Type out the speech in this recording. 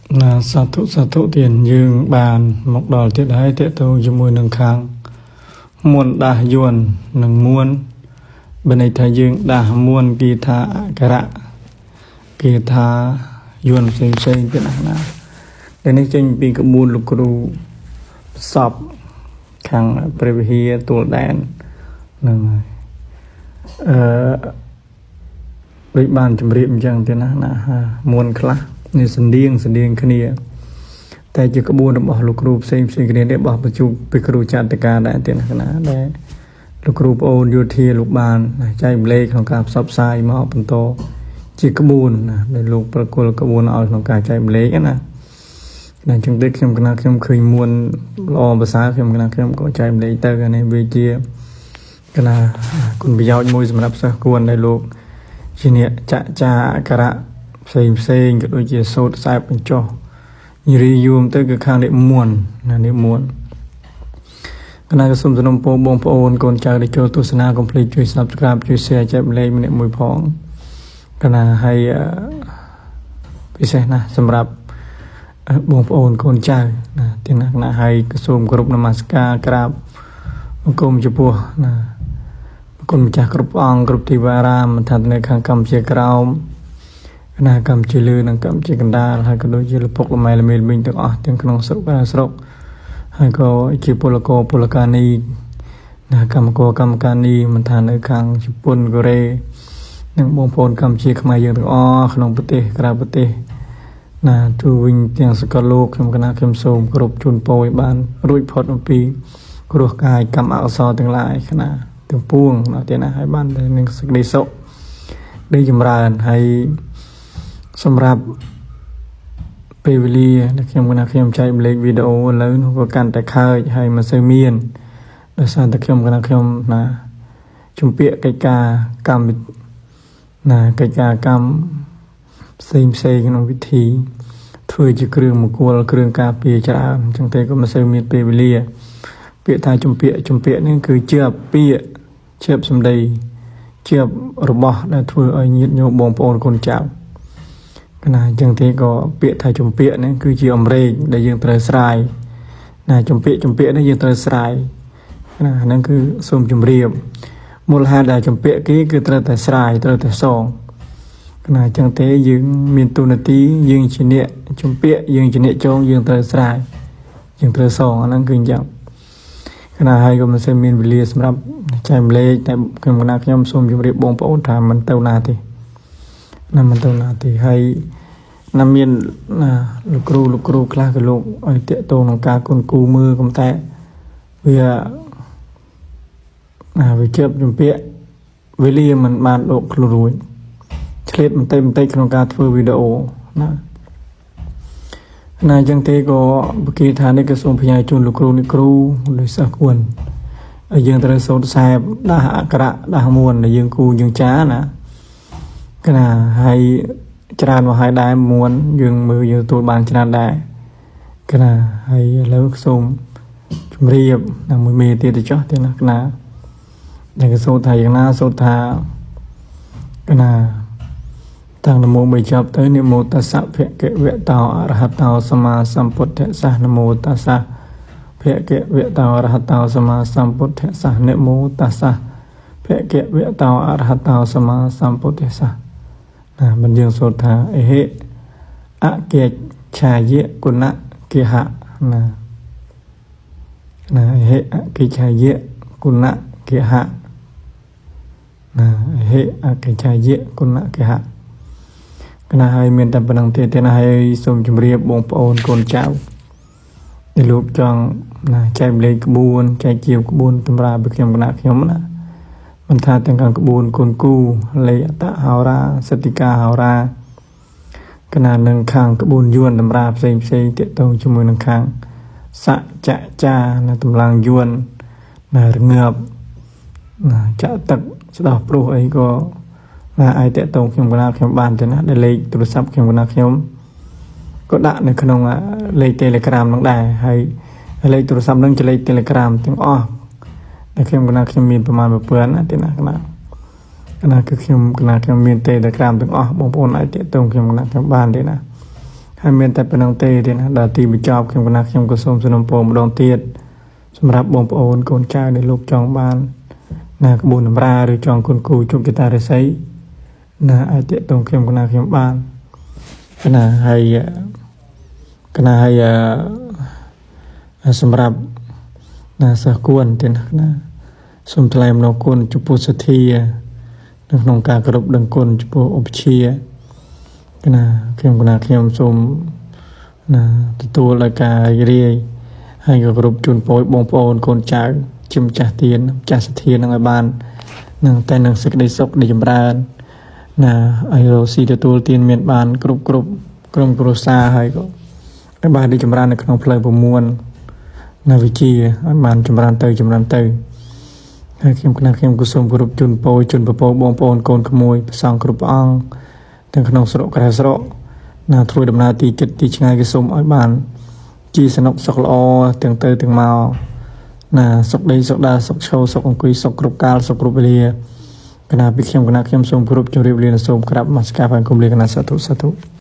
สาธุtiền dương bàn một đòn tiết đấy tiết tu cho mùi nâng khang muôn đa yuan nâng muôn bên này thầy dương đa muôn kỳ tha cả kỳ tha yuan xây xây cái nào đây này trên bị cái muôn lục ru sập khang previewตัวแดนnâng đối bàn chấm riêng chẳng thế nào muôn classนี่สันเดียงขณีแต่จะกระบวนบอกลูกครูเซ็งขณีได้บอกประจุไปครูจัดการได้เต็มขนาดได้ลูกครูโอนยูทีลูกบานใจเบลกของการซับไซมาออกเป็นโตจีกระบวนในลูกประกวดกระบวนเอาของการใจเบลกนะในจังเด็กเข้มขนาดเข้มเคยมวนรอภาษาเข้มขนาดเข้มก็ใจเบลกเตอร์กันในเวจีขนาดคุณไปยาวมวยสำหรับสักกวนในลูกทีนี้จะกระxây cái đôi chia sốt sai bên cho như riêng tới cái khang để muôn để muôn cái này cái sum sum po bông po ôn con trai để cho tôi sana completeជួយ subscribe ជួយ share ចែកម្លែកម្នាក់មួយផងcái này hay ពិសេសណាស់សម្រាប់បងប្អូនកូនចៅណាទាំងណា hay សូមគោរពនមស្ការក្រាបបង្គំចំពោះណាគុណម្ចាស់គ្រប់អង្គគ្រប់ទីវារាមថានៅខាងកម្ពុជាក្រោមណាកម្មជាលឺនិងកម្មជាកណ្ដាលហើយក៏ដូចជាលពុកលម៉ែលមេលមីងទាំងអស់ទាំងក្នុងស្រុកស្រុកហើយក៏ជាពលកានីណាកម្មការនីមិនថានៅខាងជប៉ុនកូរ៉េនិងបងប្អូនកម្ពុជាខ្មែរយើងទាំងអស់ក្នុងប្រទេសក្រៅប្រទេសណាទូវិញទាំងសកលលោកខ្ញុំគណៈខ្ញុំសូមគ្រប់ជូនពរឲ្យបានរួចផុតអំពីគ្រោះកាយកម្មអកុសលទាំងឡាយគណៈទាំងពួងណាទៀតណាឲ្យបាននឹងសេចក្តីសុខដែលចម្រើនហើយសម្រាប់ពេលវេលាដែលខ្ញុំចែកលេខវីដេអូឥឡូវនោះក៏កាន់តែខើចហើយមិនសូវមានដោយសារតែខ្ញុំណាជំពាក់កិច្ចការកម្មណាកិច្ចការកម្មផ្សេងក្នុងវិធីធ្វើជាគ្រឿងមង្គលគ្រឿងការពារច្រើនអញ្ចឹងតែក៏មិនសូវមានពេលវេលាពាក្យថាជំពាក់នេះគឺជាពាក្យជាបសម្ដីជារបស់ដែលធ្វើឲ្យញាតិញោមបងប្អូនកូនចៅណាអញ្ចឹងទេក៏ពាក្យថាជំពាក់នេះគឺជាអំរែកដែលយើងត្រូវស្រាយណាជំពាក់នេះយើងត្រូវស្រាយណាហ្នឹងគឺសូមជម្រាបមូលហេតុដែលជំពាក់គេគឺត្រូវតែស្រាយត្រូវតែសងណាអញ្ចឹងទេយើងមានទូនាទីយើងជាអ្នកជំពាក់យើងជាអ្នកចងយើងត្រូវស្រាយយើងត្រូវសងអាហ្នឹងគឺអញ្ចឹងណាហើយក៏មិនសូវមានវេលាសម្រាប់ចែកម្លែកតែខ្ញុំសូមជម្រាបបងប្អូនថាមិនទៅណាទេណាមិនទៅណាទេហើយណាមានណាលោកគ្រូខ្លះក៏លោកឲ្យតាក់ទងក្នុងការគុណគូមើលកំតែវាជាប់ជំពាក់វេលាមិនបានដកខ្លួនរួចឆ្លៀតបន្តិចក្នុងការធ្វើវីដេអូណាអញ្ចឹងទេក៏បកគិថានេះក៏សូមផ្ញើជូនលោកគ្រូដោយសិស្សគួនហើយយើងត្រូវសូត្រខ្សែដាស់អក្សរដាស់មួនដែលយើងគូយើងចាណាកណាហើយច្រើនមកហើយដែរមួនយើងមើលយើងទទួលបានច្រើនដែរកណាហើយឥឡូវសូមជម្រាបដល់មួយមេទៀតទៅចុះទៀតណាកណាដែលក៏សូត្រថាយ៉ាងណាសូត្រថាកណាតាំងនមោ3ចប់ទៅនិមោតស្សៈភគវតោអរហតោសម្មាសម្ពុទ្ធស្សៈនមោតស្សៈភគវតោអរហតោសម្មាសម្ពុទ្ធស្សៈនិមោតស្សៈភគវតោអរហតោសម្មាសម្ពុទ្ធស្សៈណាមិនយើងសូត្រថាអេហេអកេឆាយៈគុណគិហៈណាអេហេអកេឆាយៈគុណគិហៈណាអេហេអកេឆាយៈគុណគិហៈគណៈហើយមានតែប៉ុណ្្នឹងទេណាហើយសូមជម្រាបបងប្អូនកូនចៅដែលលោកចង់ណាចែកលេខក្បួនចែកជាក្បួនតម្រាពីខ្ញុំគណៈខ្ញុំណាមិនថាទាំងខាងក្បួនគុណគូលេខអតហោរាសតិកាហោរាគណៈនឹងខាងក្បួនយួនតម្រាផ្សេងទាក់ទងជាមួយនឹងខាងសច្ចចានៅតម្លងយួនណារងាប់ណាចាក់ទឹកស្ដោះព្រោះអីក៏ណាអាចតាក់ទងខ្ញុំគណៈខ្ញុំបានទេណាដែលលេខទូរស័ព្ទខ្ញុំគណៈខ្ញុំក៏ដាក់នៅក្នុងលេខ Telegram នោះដែរហើយលេខទូរស័ព្ទនឹងជាលេខ Telegram ទាំងអស់តែខ្ញុំគណៈខ្ញុំមានប្រមាណ1000ណាទេណាគណៈគឺខ្ញុំគណៈខ្ញុំមាន Telegram ទាំងអស់បងប្អូនអាចតាក់ទងខ្ញុំគណៈខ្ញុំបានទេណា ហើយមានតែប៉ុណ្ណឹងទេទៀតណាដល់ទីបញ្ចប់ខ្ញុំគណៈខ្ញុំក៏សូមសនំពរម្ដងទៀតសម្រាប់បងប្អូនកូនចៅដែលលោកចង់បានណាក្បួនតម្រាឬចង់គុណគូជុំកតារិស័យណាអាចតាក់ទងខ្ញុំគណៈខ្ញុំបានកណាហើយសម្រាប់ណាសិស្សគួនទៀតណាសូមថ្លែងអំណរគុណចំពោះសទ្ធានៅក្នុងការគោរពដឹងគុណចំពោះឧបជាណាខ្ញុំគណៈខ្ញុំសូមណាទទួលដោយការរីករាយហើយក៏គោរពជូនពរបងប្អូនកូនចៅជាម្ចាស់ទានម្ចាស់សទ្ធានឹងឲ្យបាននឹងតែនឹងសេចក្តីសុខនៃចម្រើនណាឲ្យរស់ស៊ីទទួលទានមានបានគ្រប់ក្រុមគ្រួសារហើយក៏ឲ្យបានរីកចម្រើននៅក្នុងផ្លូវ9ណាវិជាឲ្យបានចម្រើនទៅហើយខ្ញុំគណៈខ្ញុំក៏សូមគោរពជូនពរជូនពពកបងប្អូនកូនក្មួយព្រះសង្ឃគ្រប់ព្រះអង្គទាំងក្នុងស្រុកក្រៅស្រុកណាធ្វើដំណើរទីចិត្តទីឆ្ងាយក៏សូមឲ្យបានជាសនុកសុខល្អទាំងទៅទាំងមកណាសុខដីសុខដាសុខឈរសុខអង្គុយសុខគ្រប់កាលសុខគ្រប់វេលាគណៈពីខ្ញុំគណៈខ្ញុំសូមគោរពជម្រាបលាសូមក្រាបនមស្ការផងគុំលាគណៈសាធុ